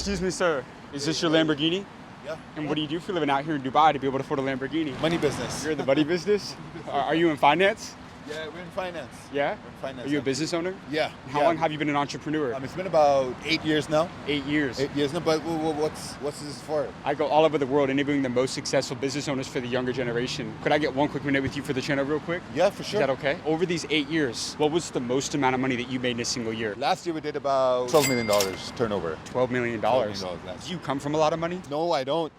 Excuse me, sir. Is this your Lamborghini? Yeah. And what do you do for a living out here in Dubai to be able to afford a Lamborghini? Money business. You're in the money business? Are you in finance? Yeah, we're in finance. Yeah? We're in finance. Are you a business owner? Yeah. How long have you been an entrepreneur? It's been about 8 years now. 8 years. 8 years now, but what's this for? I go all over the world interviewing the most successful business owners for the younger generation. Could I get one quick minute with you for the channel real quick? Yeah, for sure. Is that okay? Over these 8 years, what was the most amount of money that you made in a single year? Last year we did about $12 million turnover. $12 million. last Do you come from a lot of money? No, I don't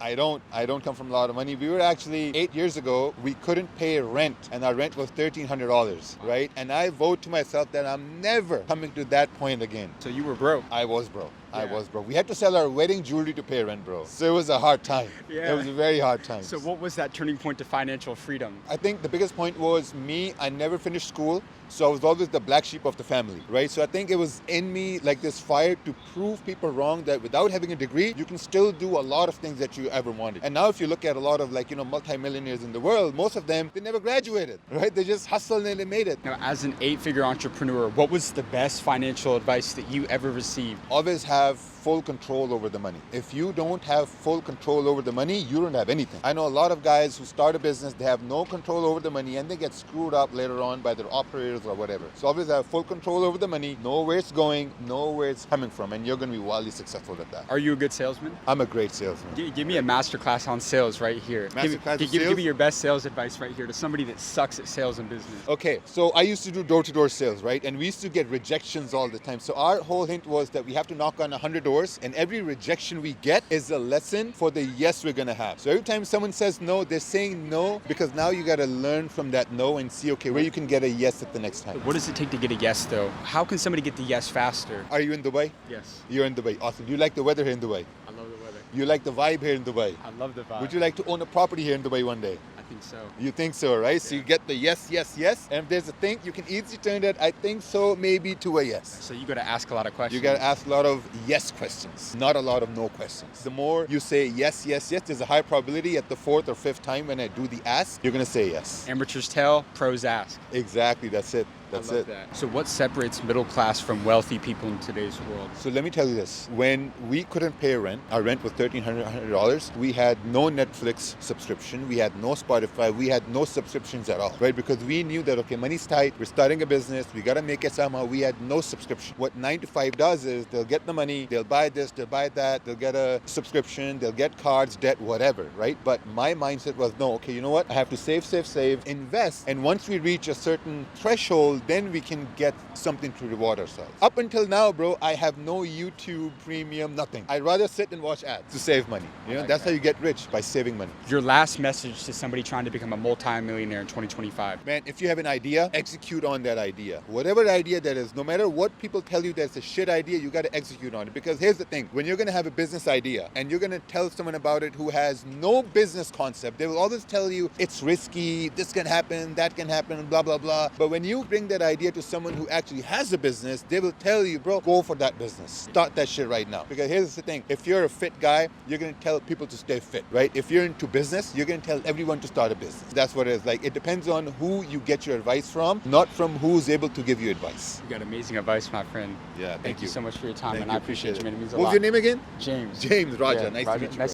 come from a lot of money. We were actually, 8 years ago, we couldn't pay rent, and our rent was $1,300, right? And I vowed to myself that I'm never coming to that point again. So you were broke. I was broke. Yeah. I was broke. We had to sell our wedding jewelry to pay rent, bro. So it was a hard time. Yeah. It was a very hard time. So what was that turning point to financial freedom? I think the biggest point was me. I never finished school, so I was always the black sheep of the family, right? So I think it was in me like this fire to prove people wrong that without having a degree, you can still do a lot of things that you ever wanted. And now if you look at a lot of multimillionaires in the world, most of them, they never graduated, right? They just hustled and they made it. Now, as an 8-figure entrepreneur, what was the best financial advice that you ever received? Always have full control over the money. If you don't have full control over the money, you don't have anything. I know a lot of guys who start a business, they have no control over the money and they get screwed up later on by their operators or whatever. So always have full control over the money, know where it's going, know where it's coming from, and you're going to be wildly successful at that. Are you a good salesman? I'm a great salesman. Give me a masterclass on sales right here. Give me your best sales advice right here to somebody that sucks at sales and business. Okay, so I used to do door-to-door sales, right? And we used to get rejections all the time. So our whole hint was that we have to knock on 100 doors, and every rejection we get is a lesson for the yes we're going to have. So every time someone says no, they're saying no because now you got to learn from that no and see, okay, where you can get a yes at the next time. What does it take to get a yes, though? How can somebody get the yes faster? Are you in Dubai? Yes. You're in Dubai. Awesome. Do you like the weather here in Dubai? I love the weather. You like the vibe here in Dubai? I love the vibe. Would you like to own a property here in Dubai one day? I think so. You think so, right? Yeah. So you get the yes, yes, yes. And if there's a thing, you can easily turn that I think so maybe to a yes. So you got to ask a lot of questions. You got to ask a lot of yes questions, not a lot of no questions. The more you say yes, yes, yes, there's a high probability at the 4th or 5th time when I do the ask, you're going to say yes. Amateurs tell, pros ask. Exactly, that's it. That's it. That. So what separates middle class from wealthy people in today's world? So let me tell you this. When we couldn't pay rent, our rent was $1,300. We had no Netflix subscription. We had no Spotify. We had no subscriptions at all, right? Because we knew that, okay, money's tight. We're starting a business. We got to make it somehow. We had no subscription. What 9 to 5 does is they'll get the money. They'll buy this. They'll buy that. They'll get a subscription. They'll get cards, debt, whatever, right? But my mindset was, no, okay, you know what? I have to save, invest. And once we reach a certain threshold, then we can get something to reward ourselves. Up until now, bro, I have no YouTube premium, nothing. I'd rather sit and watch ads to save money. That's how you get rich, by saving money. Your last message to somebody trying to become a multi-millionaire in 2025. Man, if you have an idea, execute on that idea. Whatever idea that is, no matter what people tell you that's a shit idea, you got to execute on it. Because here's the thing, when you're going to have a business idea and you're going to tell someone about it who has no business concept, they will always tell you it's risky, this can happen, that can happen, blah, blah, blah. But when you bring that idea to someone who actually has a business, they will tell you, bro, go for that business. Start that shit right now. Because here's the thing, if you're a fit guy, you're going to tell people to stay fit, right? If you're into business, you're going to tell everyone to start a business. That's what it is. Like, it depends on who you get your advice from, not from who's able to give you advice. You got amazing advice, my friend. Yeah, Thank you so much for your time, and I appreciate you, man. It means a lot. What was your name again? James. James, Raja. Yeah, nice Raja. to meet you. Nice